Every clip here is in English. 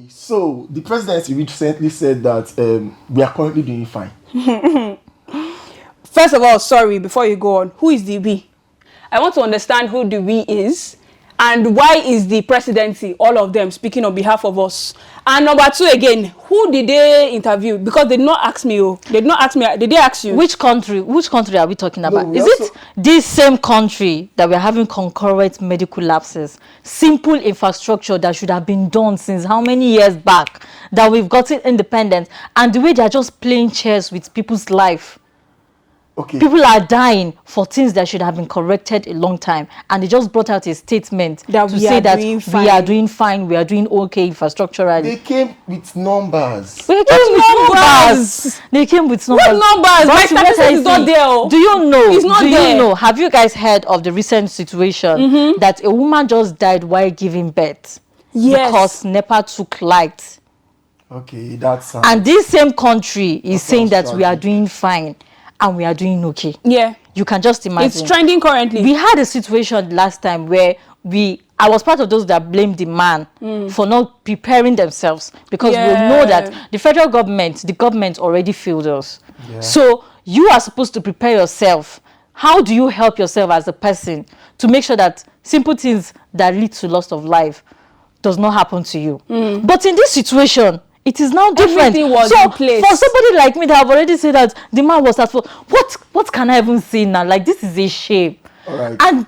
So the presidency recently said that we are currently doing fine. First of all, sorry, before you go on, who is the we? I want to understand who the we is and why is the presidency, all of them, speaking on behalf of us. And number two again, who did they interview? Because they did not ask me. They did not ask me. Did they ask you? Which country are we talking about? No, Is it this same country that we're having concurrent medical lapses? Simple infrastructure that should have been done since how many years back that we've gotten independent, and the way they're just playing chess with people's life. Okay. People are dying for things that should have been corrected a long time, and they just brought out a statement that to say that we are doing fine, we are doing okay infrastructurally. They came with numbers. They came with numbers. They came with numbers. What numbers? My statistics is not there. Do you know? It's not there. You know? Have you guys heard of the recent situation that a woman just died while giving birth? Yes. Because NEPA took light. Okay, that's And this same country is saying that we are tragic. doing fine and we are doing okay. Yeah. You can just imagine. It's trending currently. We had a situation last time where I was part of those that blamed the man for not preparing themselves, because we know that the federal government, the government already failed us. Yeah. So you are supposed to prepare yourself. How do you help yourself as a person to make sure that simple things that lead to loss of life does not happen to you? But in this situation, it is now different. Everything was so in place. For somebody like me that have already said that the man was at fault, what can I even say now? Like, this is a shame. All right. And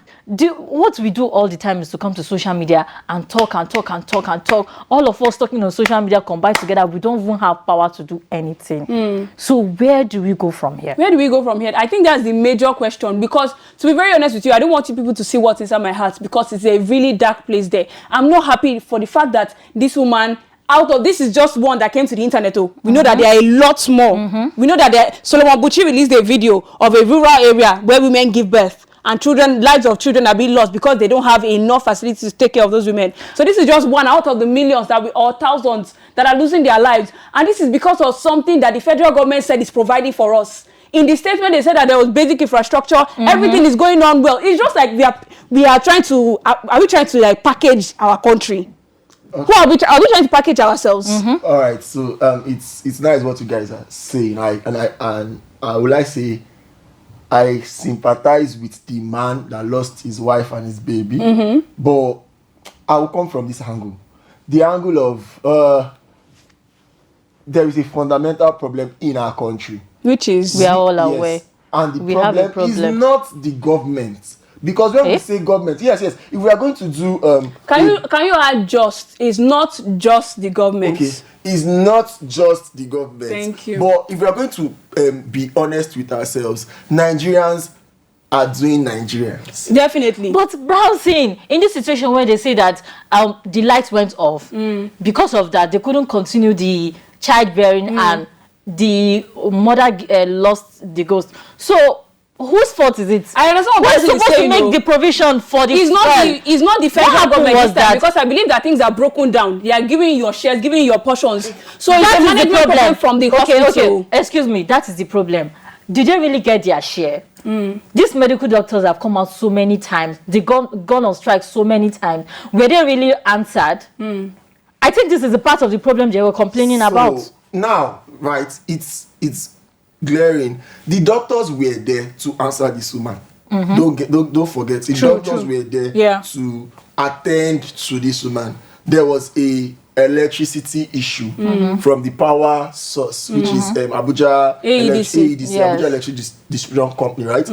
what we do all the time is to come to social media and talk and talk and talk and talk. All of us talking on social media combined together, we don't even have power to do anything. So where do we go from here? Where do we go from here? I think that's the major question, because to be very honest with you, I don't want you people to see what's inside my heart, because it's a really dark place there. I'm not happy for the fact that this woman, out of this is just one that came to the internet. We know that there are a lot more. We know that Solomon Buchi released a video of a rural area where women give birth and lives of children are being lost because they don't have enough facilities to take care of those women. So this is just one out of the millions or thousands that are losing their lives, and this is because of something that the federal government said is providing for us. In the statement, they said that there was basic infrastructure, everything is going on well. It's just like we are trying to are we trying to like package our country? Okay. Who are we trying to package ourselves? All right, so it's nice what you guys are saying. I would say I sympathize with the man that lost his wife and his baby, but I will come from this angle, the angle of there is a fundamental problem in our country, which is we are all aware, and the we have a problem is not the government. Because when we say government, yes, if we are going to do can you add just, it's not just the government. Okay, it's not just the government. Thank you. But if we are going to be honest with ourselves, Nigerians are doing Nigerians. Definitely. But browsing in this situation where they say that the lights went off, because of that they couldn't continue the childbearing and the mother lost the ghost. So whose fault is it? I understand what Who's supposed to make the provision for the it's not the federal government was that? Because I believe that things are broken down. They are giving you your shares, giving you your portions. So That it's a is the management problem from the hospital. Okay. Excuse me, that is the problem. Did they really get their share? These medical doctors have come out so many times. They've gone on strike so many times. Were they really answered? I think this is a part of the problem they were complaining about. Now, right, it's glaring. The doctors were there to answer this woman. Don't forget. The doctors were there to attend to this woman. There was a electricity issue from the power source, which is Abuja AEDC, Abuja Electric Distribution Company, right?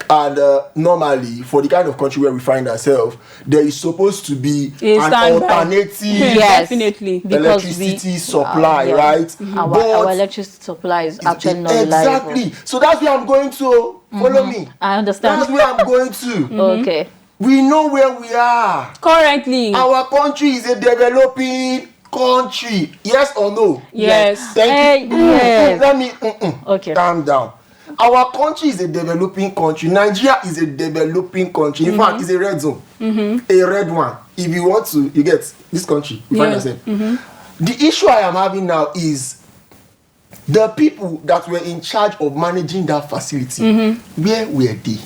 And normally, for the kind of country where we find ourselves, there is supposed to be an alternative definitely electricity supply, right? Our electricity supply is actually not reliable. Exactly. So that's where I'm going to. Follow me. I understand. That's where I'm going to. Okay. We know where we are. Currently. Our country is a developing country. Yes or no? Yes. Thank you. Yes. Let me Okay. calm down. Our country is a developing country. Nigeria is a developing country. In fact, it's a red zone. A red one. If you want to, you get this country. You find yourself. The issue I am having now is the people that were in charge of managing that facility. Where were they?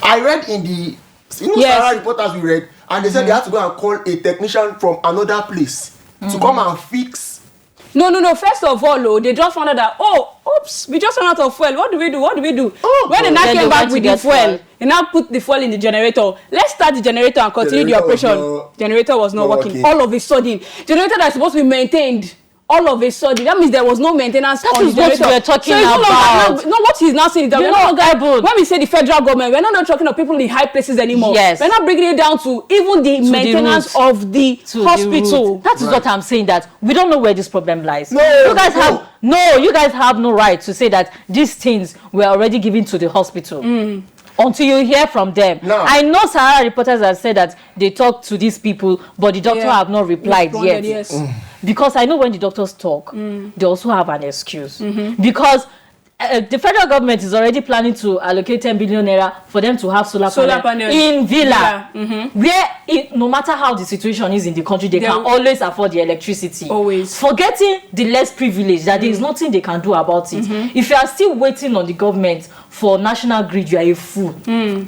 I read in the Sahara reporters we read, and they said they had to go and call a technician from another place to come and fix. No. First of all, they just found out that, oops, we just ran out of fuel. What do we do? When they now came back with the fuel, they now put the fuel in the generator. Let's start the generator and continue the operation. Generator was not working. All of a sudden, generator that's supposed to be maintained. All of a sudden, that means there was no maintenance on the generator. That is what we are talking about. No, what he's now saying is that when we say the federal government, we're not talking of people in high places anymore. Yes. We're not bringing it down to even the maintenance of the hospital. That is what I'm saying, that we don't know where this problem lies. No, you guys have no right to say that these things were already given to the hospital. Until you hear from them. No. I know Sahara reporters have said that they talked to these people, but the doctor have not replied yet. Yes. Because I know when the doctors talk, they also have an excuse. Because the federal government is already planning to allocate 10 billion naira for them to have solar panels in Villa. Where, no matter how the situation is in the country, they can always afford the electricity. Always. Forgetting the less privileged, that there is nothing they can do about it. If you are still waiting on the government for national grid, you are a fool.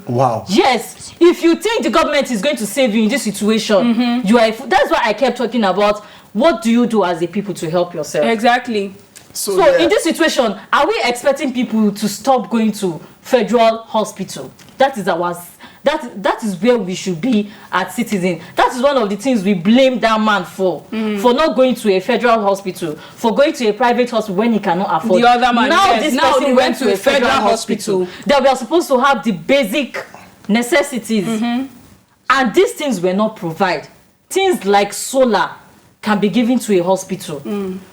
Wow. Yes. If you think the government is going to save you in this situation, you are a fool. That's why I kept talking about what do you do as a people to help yourself. Exactly. So in this situation, are we expecting people to stop going to federal hospital? That is where we should be as citizens. That is one of the things we blame that man for not going to a federal hospital, for going to a private hospital when he cannot afford. The other man, now yes. this Now person he went to a federal hospital that we are supposed to have the basic necessities, and these things were not provided. Things like solar can be given to a hospital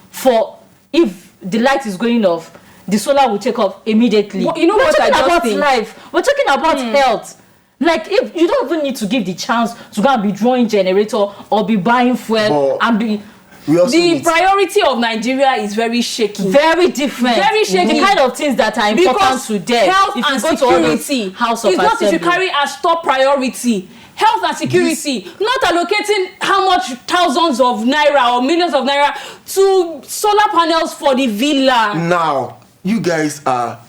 for if the light is going off, the solar will take off immediately. Well, you know what I just think? Life. We're talking about health. Like, if you don't even need to give the chance to go and be drawing generator or be buying fuel and be. The priority of Nigeria is very shaky. Very different. Very shaky. The kind of things that are important to them. Health and security. House of it's not if you Assembly. carry as top priority. Health and security, not allocating how much thousands of naira or millions of naira to solar panels for the villa. Now, you guys are,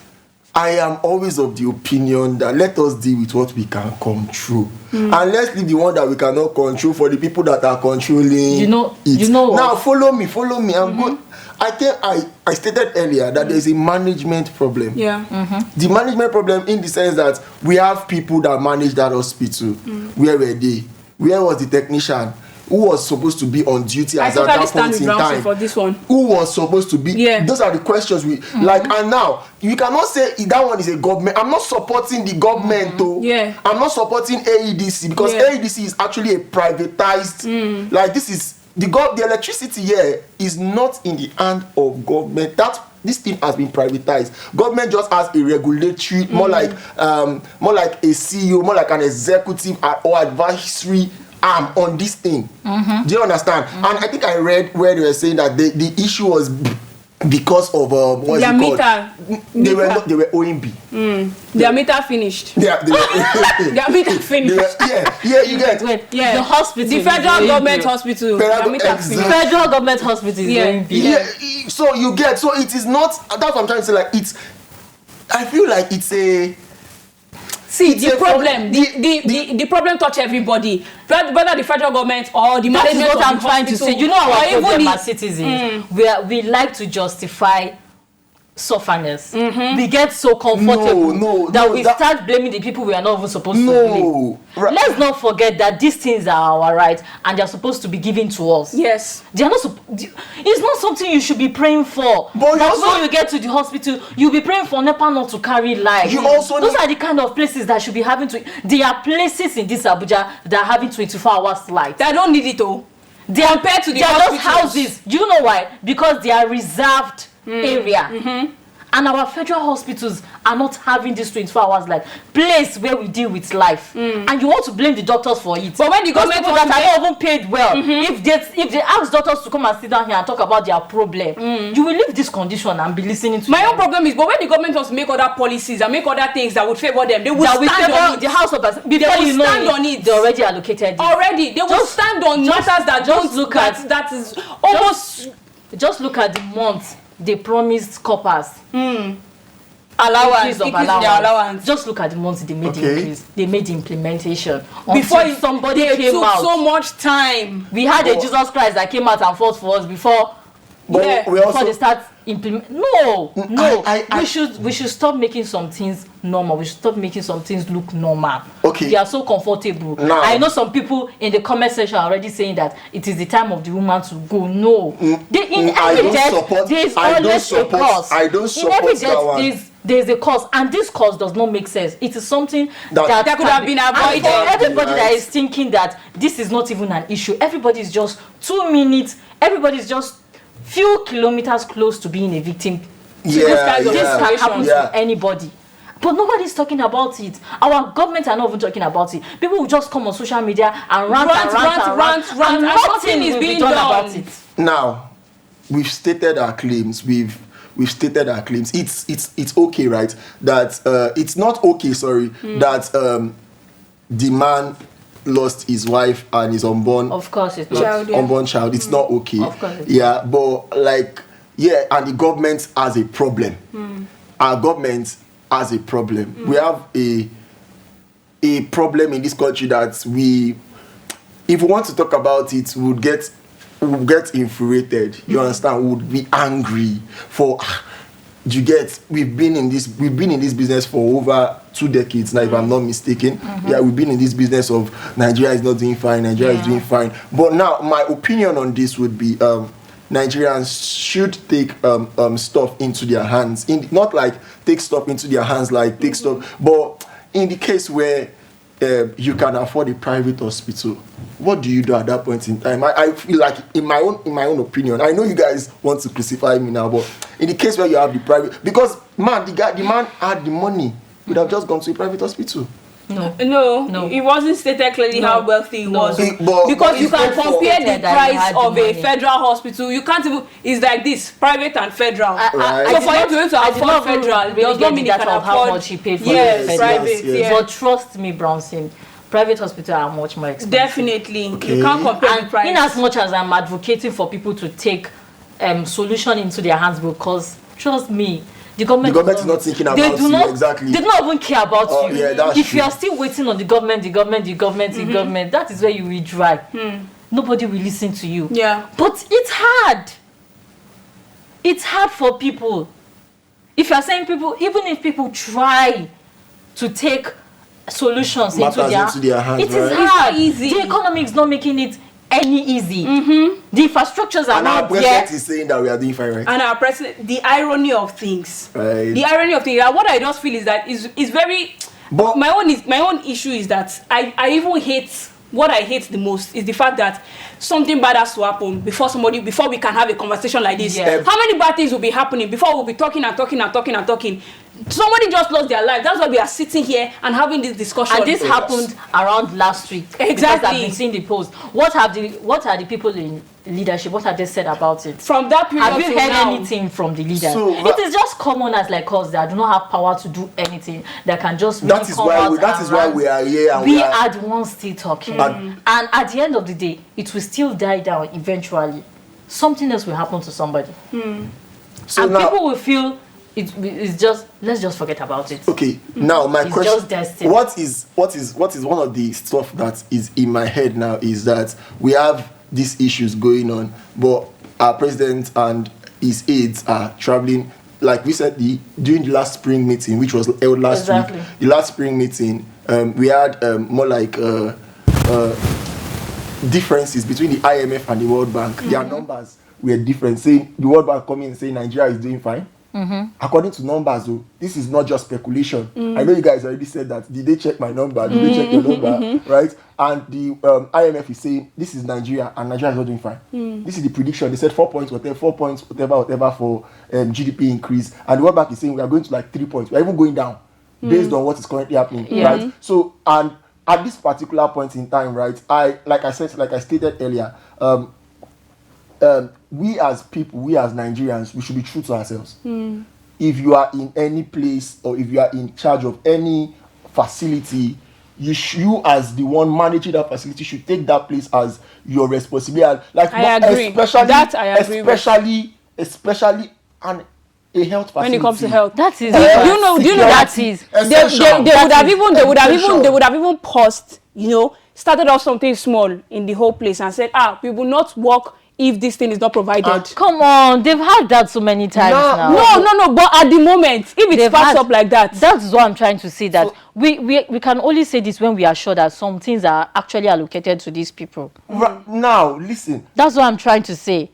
I am always of the opinion that let us deal with what we can control. And let's leave the one that we cannot control for the people that are controlling You know Now, follow me. I'm good. I think I stated earlier that there's a management problem. Yeah. The management problem in the sense that we have people that manage that hospital. Where were they? Where was the technician? Who was supposed to be on duty at that point in time? For this one. Who was supposed to be? Yeah. Those are the questions we like. And now you cannot say that one is a government. I'm not supporting the government though. Yeah. I'm not supporting AEDC because AEDC is actually a privatized. Like this is the electricity here is not in the hand of government. This thing has been privatized. Government just has a regulatory, more like a CEO, more like an executive or advisory arm on this thing. Do you understand? And I think I read where they were saying that the issue was because of what's it called? They were OMB. Their meter finished. Their meter finished. You get Wait, the hospital. The federal government hospital. Their meter finished. Federal government hospital is OMB. So you get, so it is not, that's what I'm trying to say, like it's, I feel like it's a, see the problem. The problem touch everybody, whether the federal government or the management. That is what I'm trying to say. You know our problem as citizens. We like to justify sufferness. We get so comfortable that we start blaming the people we are not even supposed to blame. Let's not forget that these things are our rights and they are supposed to be given to us. Yes. They are not. It's not something you should be praying for. But that's when you get to the hospital, you'll be praying for NEPA not to carry life. Those are the kind of places that should be having to. There are places in this Abuja that are having 24 hours light. They don't need it though. Compared to the hospitals. Houses. Do you know why? Because they are reserved area. And our federal hospitals are not having this 24 hours life place where we deal with life. And you want to blame the doctors for it. But when the government that are not even paid well, if they ask doctors to come and sit down here and talk about their problem, you will leave this condition and be listening to my own problem is, but when the government wants to make other policies and make other things that would favor them, they will stand on it. The House of Assembly, before you know stand on it, they already allocated it. Already, they will stand on matters that just look at that is almost. Just look at the month they promised coppers. Allowance, increase their allowance. Just look at the months they made the increase. They made the implementation. Before somebody they came took out. so much time. We had a Jesus Christ that came out and fought for us before. Before they start implement. No. We should stop making some things normal. We should stop making some things look normal. Okay. They are so comfortable. Now, I know some people in the comment section are already saying that it is the time of the woman to go. No. There is always a cause. I don't support that one. There's a cause, and this cause does not make sense. It is something that could have been avoided. For everybody that is thinking that this is not even an issue, everybody is just 2 minutes. Everybody is just few kilometers close to being a victim. This can happen to anybody. But nobody's talking about it. Our government are not even talking about it. People will just come on social media and rant, and nothing is being done about it. Now, we've stated our claims. We've stated our claims. It's okay, right? That it's not okay. That the man lost his wife and his unborn. Of course, it's not. Unborn child. It's not okay. Of course, but and the government has a problem. Our government has a problem. We have a problem in this country that if we want to talk about it, we'll get infuriated. You understand? We would be angry for. You get? We've been in this business for over 2 decades now, if I'm not mistaken. We've been in this business of Nigeria is not doing fine, Nigeria is doing fine. But now, my opinion on this would be Nigerians should take stuff into their hands. Not like take stuff into their hands, like take stuff, but in the case where you can afford a private hospital, what do you do at that point in time? I feel like, in my own opinion, I know you guys want to crucify me now, but in the case where you have the private, because the man had the money, would have just gone to a private hospital. No, it wasn't stated clearly how wealthy he was. Because you can compare the price of a federal hospital. You can't even. It's like this: private and federal. So for you to be able to afford federal, does not mean you can afford how much he paid for private. Yes. But trust me, Brownson, private hospitals are much more expensive. Definitely, you can't compare the price. In as much as I'm advocating for people to take solution into their hands, because trust me. The government is not thinking about you, exactly. They don't even care about you. If true. You are still waiting on the government, that is where you will dry. Nobody will listen to you. But it's hard. It's hard for people. If you are saying people, even if people try to take solutions into their hands, it is hard. Easy. The economy is not making it any easy. The infrastructures are not there. And our president is saying that we are doing fine, right? And our president, the irony of things. Right. The irony of things. What I just feel is that is very. But my own issue is that I even hate. What I hate the most is the fact that something bad has to happen before we can have a conversation like this. How many bad things will be happening before we'll be talking? Somebody just lost their life. That's why we are sitting here and having this discussion. And this happened around last week. Exactly. I've been seeing the post. What are the people in leadership? What have they said about it? From that period, have you heard anything from the leaders? It is just commoners like us that do not have power to do anything. That can just that is why we are here. And we are the ones still talking. And at the end of the day, it will still die down eventually. Something else will happen to somebody. So and now, people will feel it's just, let's just forget about it. Okay, now my it's question, just destined. what is one of the stuff that is in my head now is that we have these issues going on, but our president and his aides are traveling, like we said, during the last spring meeting, which was held last week. The last spring meeting, we had more like differences between the IMF and the World Bank. Their numbers were different, saying the World Bank coming and saying Nigeria is doing fine. According to numbers, though, this is not just speculation. I know you guys already said that. Did they check my number? Did they check your number? Right? And the IMF is saying this is Nigeria, and Nigeria is not doing fine. This is the prediction. They said 4 points, whatever for GDP increase. And the World Bank is saying we are going to like 3 points. We are even going down based on what is currently happening. Right? So, and at this particular point in time, right, like I stated earlier, we as people, we as Nigerians, we should be true to ourselves. If you are in any place or if you are in charge of any facility, you as the one managing that facility should take that place as your responsibility. Like I agree. Especially, and a health facility. When it comes to health, That is. do you know that is. they would have even paused, started off something small in the whole place and said, we will not work if this thing is not provided. Come on, they've had that so many times now. No, but at the moment, if it sparks up like that. That's what I'm trying to say, that we can only say this when we are sure that some things are actually allocated to these people. Now, listen. That's what I'm trying to say.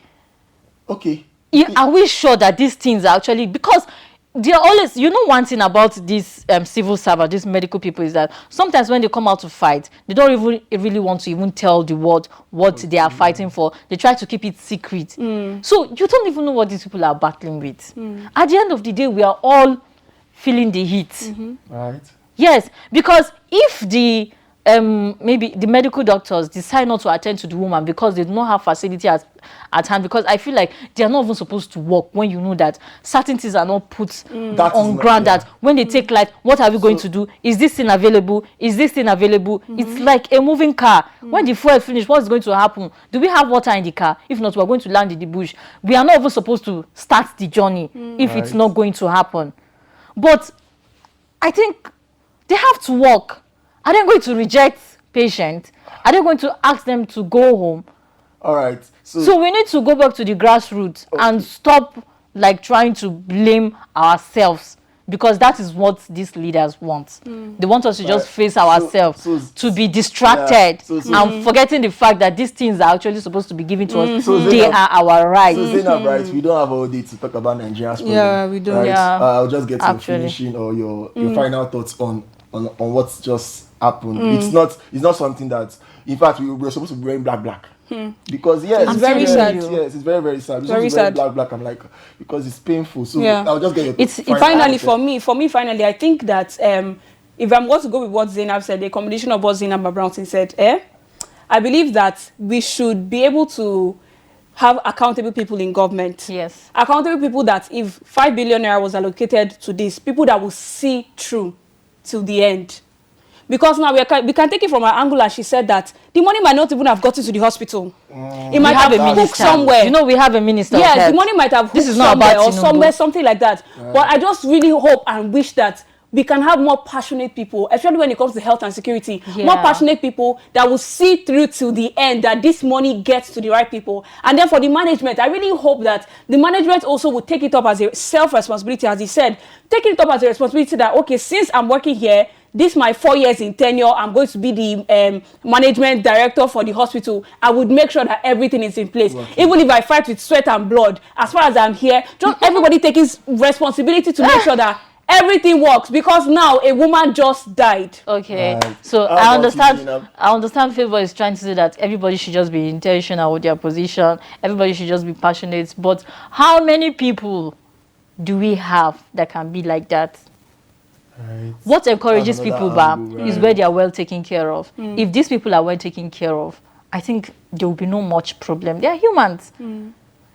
Okay. Are we sure that these things are actually, because they're always, one thing about these civil servants, these medical people, is that sometimes when they come out to fight, they don't even really want to even tell the world what they are fighting for. They try to keep it secret. So you don't even know what these people are battling with. At the end of the day, we are all feeling the heat. Right. Yes, because if the maybe the medical doctors decide not to attend to the woman because they do not have facility at hand, because I feel like they are not even supposed to work when you know that certain things are not put on ground, that when they take life, what are we going to do? Is this thing available? Is this thing available? It's like a moving car. When the fuel finish, what's going to happen? Do we have water in the car? If not, we're going to land in the bush. We are not even supposed to start the journey if it's not going to happen. But I think they have to work. Are they going to reject patients? Are they going to ask them to go home? All right. So we need to go back to the grassroots and stop trying to blame ourselves, because that is what these leaders want. They want us to just face ourselves, to be distracted and forgetting the fact that these things are actually supposed to be given to us. They are our rights. So Zainab, right, we don't have all day to talk about Nigeria's problem. Yeah, we don't. Right? Yeah. I'll just get to your finishing or your final thoughts on what's just happened. It's not something that, in fact, we're supposed to be wearing black. Because it's very sad. Yes, it's very, very sad. Very sad. Black. I'm like, because it's painful. So Yeah. I'll just get your finally for me, I think that if I'm going to go with what Zainab said, a combination of what Zainab Brownson said, I believe that we should be able to have accountable people in government. Yes. Accountable people that if 5 billion naira was allocated to this, people that will see through till the end. Because now we can take it from her angle, as she said that the money might not even have gotten to the hospital. It might have been cooked somewhere. We have a minister. Yes, the money might have cooked somewhere or somewhere, something like that. But I just really hope and wish that we can have more passionate people, especially when it comes to health and security. More passionate people that will see through till the end, that this money gets to the right people. And then for the management, I really hope that the management also will take it up as a self-responsibility, as he said, taking it up as a responsibility that, okay, since I'm working here, this my 4 years in tenure, I'm going to be the management director for the hospital. I would make sure that everything is in place. Even if I fight with sweat and blood, as far as I'm here, just everybody taking responsibility to make sure that everything works, because now a woman just died. Okay, so I understand Favor is trying to say that everybody should just be intentional with their position. Everybody should just be passionate. But how many people do we have that can be like that? Right. What encourages people back is where they are well taken care of. If these people are well taken care of, I think there will be no much problem. They are humans.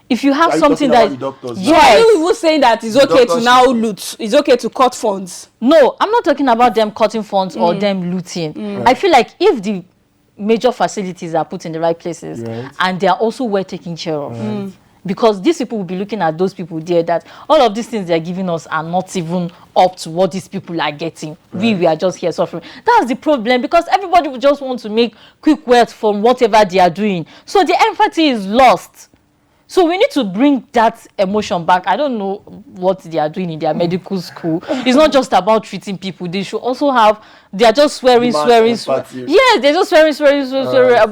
If you have something that, yes, you were saying that it's okay to now loot, it's okay to cut funds. No, I'm not talking about them cutting funds or them looting. I feel like if the major facilities are put in the right places and they are also well taken care of, because these people will be looking at those people there, that all of these things they are giving us are not even up to what these people are getting. We are just here suffering. That's the problem, because everybody will just want to make quick wealth from whatever they are doing. So the empathy is lost. So we need to bring that emotion back. I don't know what they are doing in their medical school. It's not just about treating people. They should also have, they are just swearing. Yes, they're just swearing.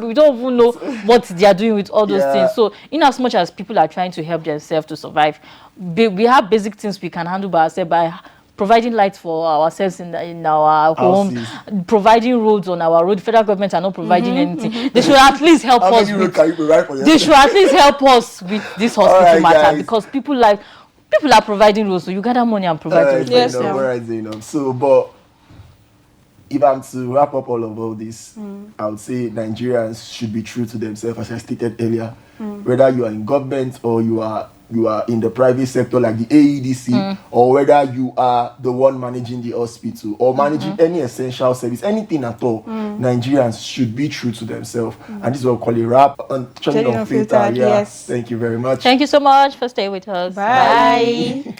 We don't even know what they are doing with all those things. So in as much as people are trying to help themselves to survive, we have basic things we can handle by ourselves, by providing lights for ourselves in our home, providing roads on our road. Federal government are not providing anything. They should at least help us with, they should at least help us with this hospital matter, because people are providing roads, so you gather money and provide roads. Yes, so, but if I'm to wrap up all this, I would say Nigerians should be true to themselves, as I stated earlier. Whether you are in government or you are in the private sector like the AEDC, or whether you are the one managing the hospital or managing any essential service, anything at all, Nigerians should be true to themselves. And this is what we call a wrap on Trending Unfiltered. Yes. Thank you very much. Thank you so much for staying with us. Bye.